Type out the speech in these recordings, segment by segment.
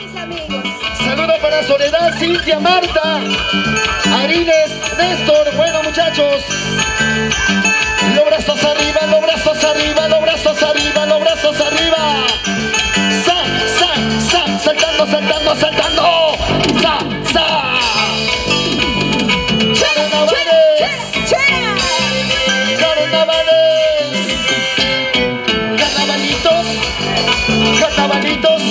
mis amigos. Saludo para Soledad, Cintia, Marta, Ariles, Néstor. Bueno, muchachos, los brazos arriba, los brazos arriba, los brazos arriba, los brazos arriba. Saltando, saltando, saltando. Carnavalitos, carnavalitos.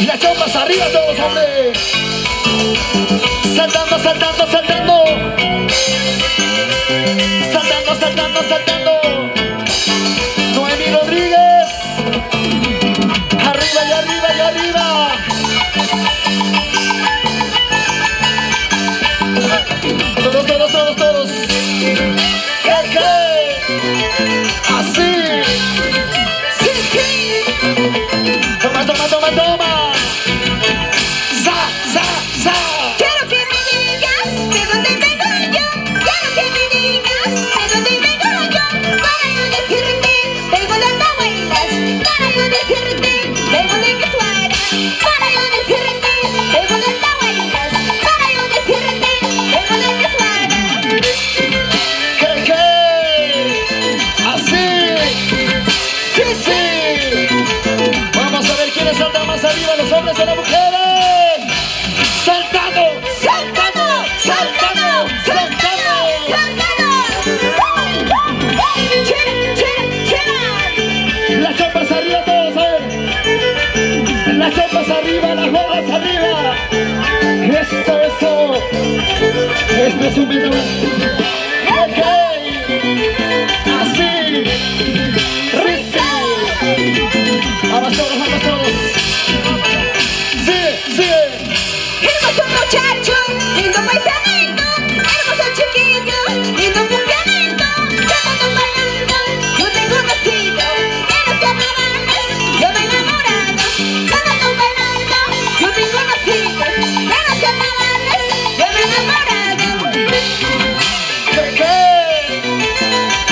Y las chompas arriba todos, hombre. Saltando, saltando, saltando. Saltando, saltando, saltando. Noemí Rodríguez. Arriba y arriba y arriba. Todos, todos, todos, todos. Así. Toma, toma, toma, toma. Quiero que me digas de dónde vengo yo. Quiero que me digas de dónde vengo yo. Para yo decirte, vengo de Andahuaylas. Para yo decirte, vengo de Quesuara. Para yo decirte, vengo de Andahuaylas. Para yo decirte, vengo de Quesuara. Así. Sí. Vamos a ver quiénes saltan más arriba, los hombres o las mujeres. Saltando, saltando, saltando, saltando. Las chompas arriba todos, a ver. Las chompas arriba, las gorras arriba. Eso. Esto es un video. Así. Vamos todos, vamos todos. Sigue. Hermoso muchacho, lindo paisanito, hermoso chiquillo, lindo cumpleañito, cantando bailando, yo te he conocido, en los carnavales, yo me he enamorado, cantando bailando, yo te he conocido, en los carnavales, yo me he enamorado.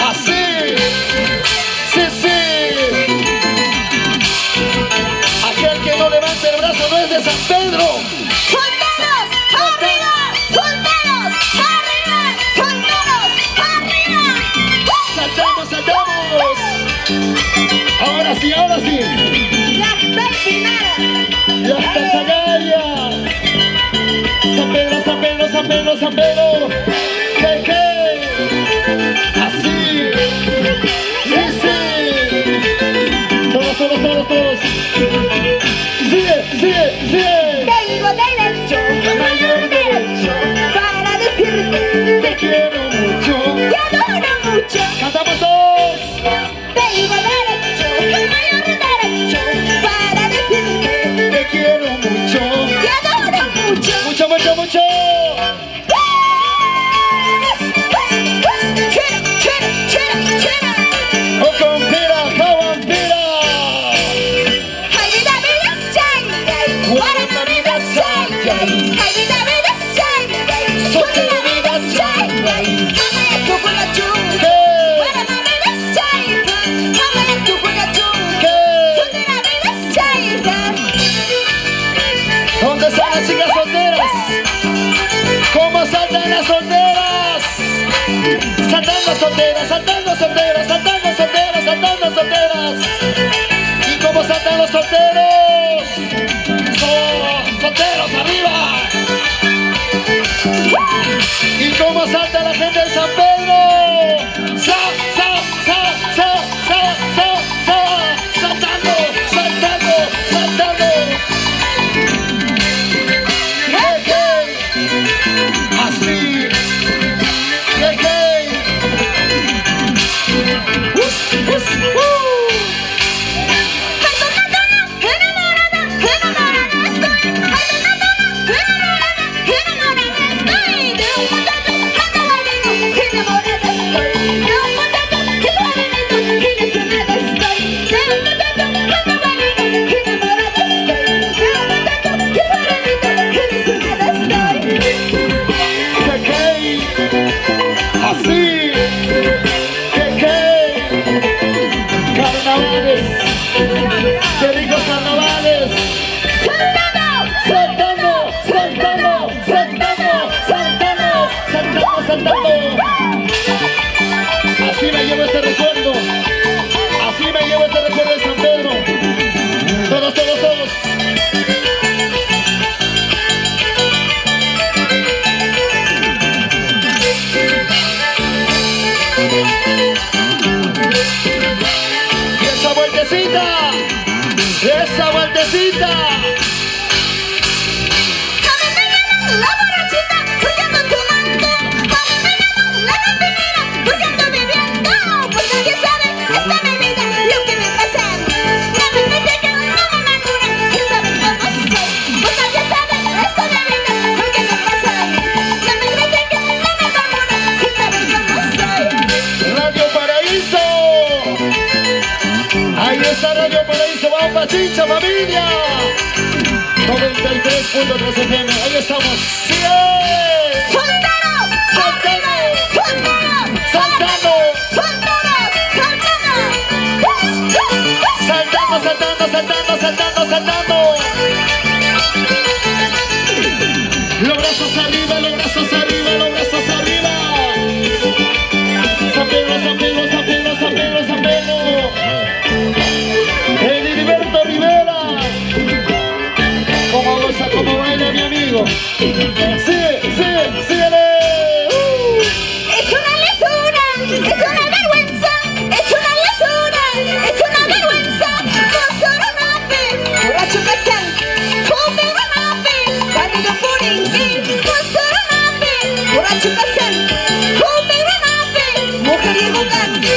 Así. Sí. Aquel que no levanta el brazo no es de San Pedro. ¡Solteros, arriba! ¡Solteros, arriba! ¡Solteros, arriba! Saltamos. Ahora sí. ¡Ya está empinada! Ya está Zagaya. San Pedro. ¿Qué? Así. Sí. Todos. Sigue. Tengo derecho, mayor derecho, para decirte Te quiero mucho. te adoro mucho. Cantamos todos. Tengo derecho, mayor derecho, para decirte Te quiero mucho. te adoro mucho. Mucho. Chera. O con pira, jawan pira. Ay, vida, chay. Para la vida, chay. Ay, vida, chay. Suerte la vida, chay. Mama, tu culo chulo. Para la vida, chay. Mama, tu culo chulo. Suerte la vida, chay. ¿Dónde están las chicas solteras? ¿Cómo saltan las solteras? Saltando solteras. ¿Y cómo saltan los solteros? Solteros arriba. ¿Y cómo salta la gente de San Pedro? Saltando. Así. mamacita. La borrachita, huyendo tu manto. Mami me llama la cantinera, huyendo bebiendo. Pues nadie sabe esta bebida lo que me pasa. No me critiquen, no me murmuren, sin saber cómo soy. Pues nadie sabe esta bebida lo que me pasa. No me critiquen, no me murmuren, sin saber cómo soy. Radio Paraíso. Ahí está Radio Paraíso. Vamos pa' Chincha, familia. 93.3 FM. Ahí estamos. ¡Sí! ¡Solteros! ¡Arriba! ¡Solteros! ¡Saltando! ¡Solteros! ¡Saltando! ¡Saltando, saltando, saltando, saltando, saltando! Los brazos arriba, los brazos arriba, los brazos arriba. San Pedro, San Pedro, San Pedro, San Pedro, San Pedro. Heriberto Rivera. ¿Cómo goza, cómo baila mi amigo? ¡Sigue, sigue, síguele! Es una lesura, es una vergüenza, es una lesura, es una vergüenza. Mozoronape, borracho cascán, Joveronape, Camilo Purinque. Mozoronape, borracho cascán, Joveronape, mujeriego cante.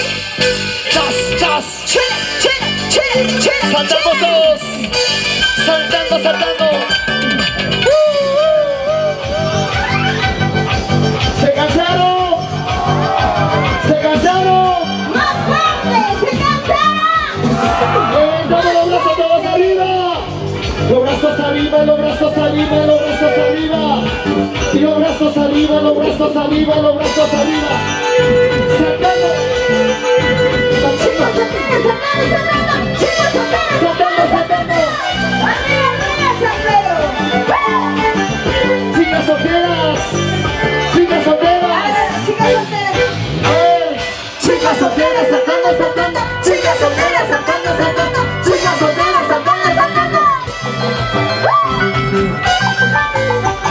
¡Chas, chas! Chela, chela, chela, chela, ¡Saltamos chela. todos! ¡Saltando, saltando! ¿Se cansaron? ¿Se cansaron? ¡Más fuerte! ¡Se cansaron! ¡Levantamos los brazos todos arriba! Los brazos arriba, los brazos arriba, los brazos arriba. Y los brazos arriba, los brazos arriba, los brazos arriba. ¡Saltando! ¡Chicos, saltando, saltando! ¡Chicos, saltando! ¡Saltando, saltando! ¡Arriba, arriba, San Pedro! ¡Chicas solteras! ¡Chicas A solteras! ver, chicas solteras. Chicas solteras saltando, saltando. Chicas solteras saltando, saltando. Chicas solteras saltando, saltando.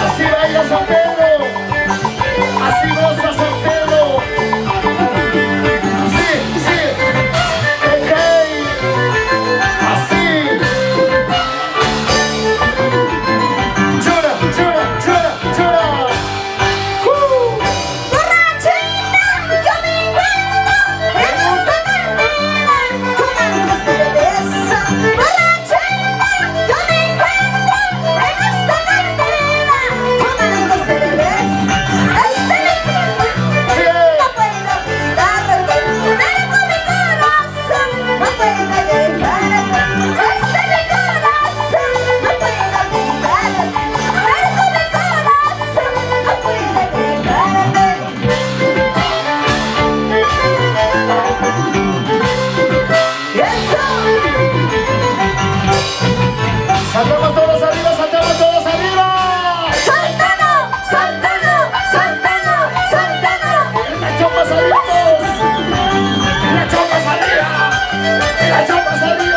Así baila San Pedro. Así goza San Pedro. Sí, sí. Hey, hey. Así. Chura, chura, chura, chura. Borrachita, yo me encuentro en esta cartera, tomando cerveza. Borrachita, yo me encuentro en esta cartera, tomando cerveza. Este no puedo olvidarlo, algo mi corazón no puedo dejarlo. Este mi corazón no puedo olvidarlo, algo mi corazón no puedo dejarlo. Saltamos todos arriba, saltamos todos arriba. ¡Saltando! ¡Saltando! ¡Saltando! ¡Saltando! Las chopas arriba. Las chopas arriba. Las chopas arriba.